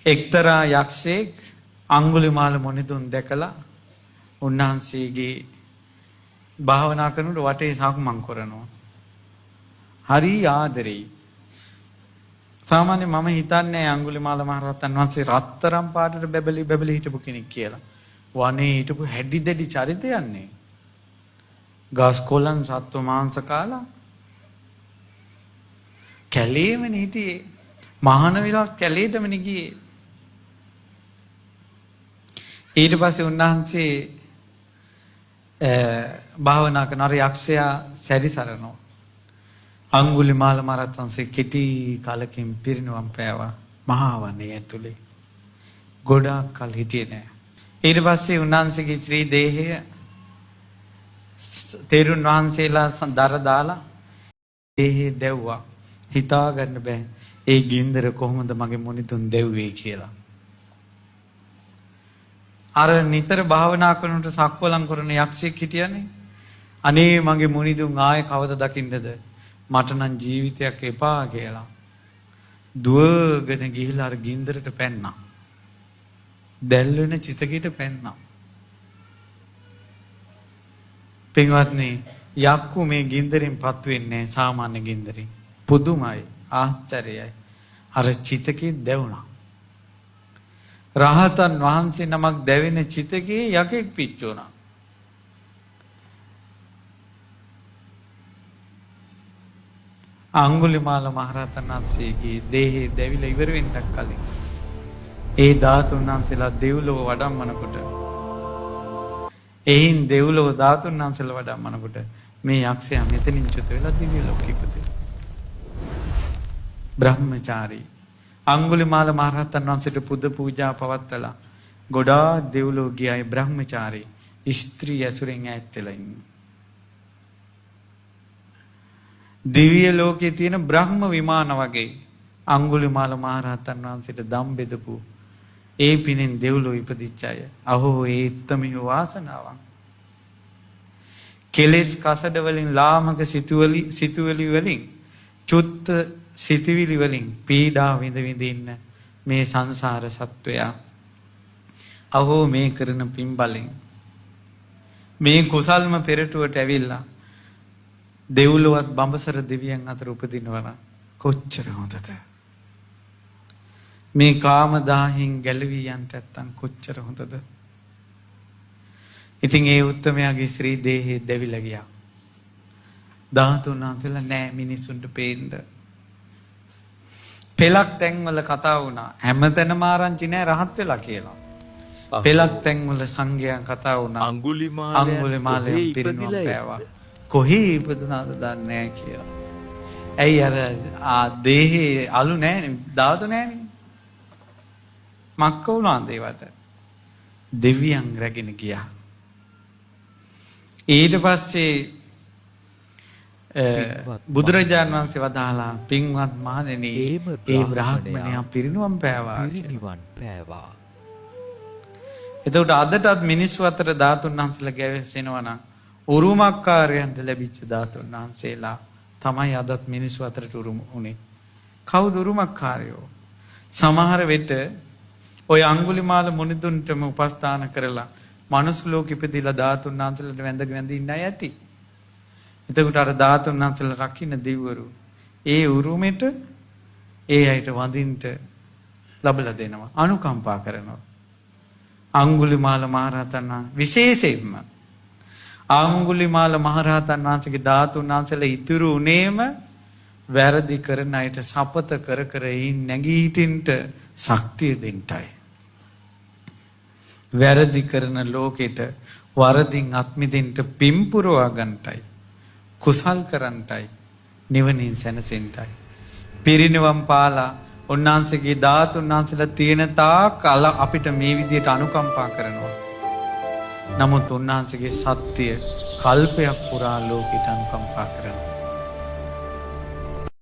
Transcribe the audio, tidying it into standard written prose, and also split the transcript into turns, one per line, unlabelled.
එක්තරා යක්ෂයෙක් අඟුලිමාල මුනිදුන් දැකලා උන්වහන්සේගේ භාවනා කරනකොට වටේ සක්මන් කරනවා. හරි ආදරෙයි. සාමාන්‍ය මම හිතන්නේ අඟුලිමාල මහරහතන් වහන්සේ රත්තරන් පාටට බැබලි හිටපු කෙනෙක් කියලා. වනේ හිටපු හැඩි දැඩි චරිතයන්නේ. ගස් කොළන් සත්ව මාංශ කාලා කැලේමනේ හිටියේ. මහාන විලාස් කැලේටම ගියේ. ඊට පස්සේ උන්වහන්සේ භාවනා කරන අර යක්ෂයා සැරිසරනවා. අඟුලිමාල මහරහතන්සේ කෙටි කාලකින් පිරිනුවම් පෑවා මහා වනයේ ඇතුලේ. ගොඩාක් කල් හිටියේ නෑ. ඊට පස්සේ උන්වහන්සේගේ ශ්‍රී දේහය තෙරුන් වහන්සේලා දර දාලා දේහය දැව්වා. හිතා ගන්න බෑ ඒ ගින්දර කොහොමද මගේ මුනිතුන් දැව්වේ කියලා. අර නිතර භාවනා කරනකොට සක්වලම් කරන යක්ෂයෙක් හිටියනේ. අනේ මගේ මුනිදුන් ආයේ කවද දකින්නද? මට නම් ජීවිතයක් එපා කියලා. දුවගෙන ගිහිලා අර ගින්දරට පැන්නා. දැල් වෙන චිතකයට පැන්නා. පින්වත්නි, යක්කු මේ ගින්දරෙන් පත් වෙන්නේ සාමාන්‍ය ගින්දරෙන්. පුදුමයි, ආශ්චර්යයි. අර චිතකේ දැවුණා. රහතන් වහන්සේ නමක් දැවෙන චිතකේ යකෙක් පිච්චුණා. අඟුලිමාල මහරහතන් වහන්සේගේ දේහය දැවිලා ඉවර වෙන්නක් කලින් ඒ ධාතුන් වහන්සේලා දෙව්ලොව වඩම්මනකොට එයින් දෙව්ලොව ධාතුන් වහන්සේලා වඩම්මනකොට මේ යක්ෂයා මෙතනින් චුත වෙලා දිව්‍ය ලෝකෙ ඉපදෙනවා. බ්‍රහ්මචාරී අඟුලිමාල මහරහතන් වහන්සේට පුද පූජා පවත්වලා ගොඩාක් දෙව්ලොව ගියයි බ්‍රහ්මචාරී ස්ත්‍රී ඇසුරෙන් ඈත් වෙලා ඉන්නේ. දිව්‍ය ලෝකයේ තියෙන බ්‍රහ්ම විමාන වගේ අඟුලිමාල මහරහතන් වහන්සේට දම් බෙදපු ඒ පිනෙන් දෙව්ලොව ඉපදිච්ච අය. අහෝ ඒ උත්තමිය වාසනාවක්. කෙලෙස් කසඩ වලින් ලාමක සිතුවිලි වලින් චුත්ත සිතුවිලි වලින් පීඩා විඳ ඉන්න මේ සංසාර සත්වයා අහෝ මේ කරන පින් බලෙන් මේ කුසල්ම පෙරටුවට ඇවිල්ලා දෙව්ලොවත් බඹසර දෙවියන් අතර උපදිනවා කොච්චර හොඳද? මේ කාම දාහින් ගැලවී යන්නට නැත්තම් කොච්චර හොඳද? ඉතින් ඒ උත්තමයාගේ ශ්‍රී දේහය දෙවිලා ගියා. ධාතුන් වහන්සේලා නෑ මිනිසුන්ට පේන්න. පෙලක් තැන්වල කතා වුණා. හැමතැනම ආරංචි නෑ රහත් වෙලා කියලා. පෙලක් තැන්වල සංඝයා කතා වුණා. අඟුලිමාලය පිරිනුවම් පෑවා. කොහේ ඉපදුනාද දන්නේ නැහැ කියලා. ඇයි අර දේහේ අලු නැහැනේ, ධාතු නැහැනේ. මක්ක වුණාද ඒවට? දෙවියන් රැගෙන ගියා. ඊට පස්සේ බුදුරජාණන් වහන්සේ වදාලා පින්වත් මහණෙනි ඒ බ්‍රාහ්මණයා පිරිනුවම් පෑවා. එතකොට අදටත් මිනිස්සු අතර ධාතුන් වහන්සේලා ගැවෙනවා නම් උරුමකාරයන්ට ලැබිච්ච ධාතුන් වහන්සේලා තමයි අදත් මිනිස්සු අතරට උරුම උනේ. කවුද උරුමකාරයෝ? සමහර වෙට ඔය අඟුලිමාල මුනිදුන්ටම උපස්ථාන කරලා මනුස්ස ලෝකෙ ඉපදිලා ධාතුන් වහන්සේලාට වැඳ ඉන්න අය ඇති. එතකොට අර ධාතුන් වහන්සේලා රකින්න දෙවිවරු ඒ උරුමෙට ඒ අයට වඳින්න ලැබලා දෙනවා, අනුකම්පා කරනවා. අඟුලිමාල මහරහතන් විශේෂයෙන්ම අඟුලිමාල මහරහතන් වහන්සේගේ ධාතුන් වහන්සේලා ඉතුරු උනේම වැරදි කරන අයට සපත කර කර නැගී හිටින්න ශක්තිය දෙන්නයි. වැරදි කරන ලෝකෙට වරදින් අත්මිදින්න පිම්පුරවා ගන්නටයි. කුසල් කරන්නටයි. නිවනින් සැනසෙන්නටයි. පිරිනිවන් පාලා උන්වහන්සේගේ ධාතුන් වහන්සේලා තියෙන තාක් අපිට මේ විදියට අනුකම්පා කරනවා. නමුත් උන්වහන්සේගේ සත්‍ය කල්පයක් පුරා ලෝකෙට අනුකම්පා කරනවා.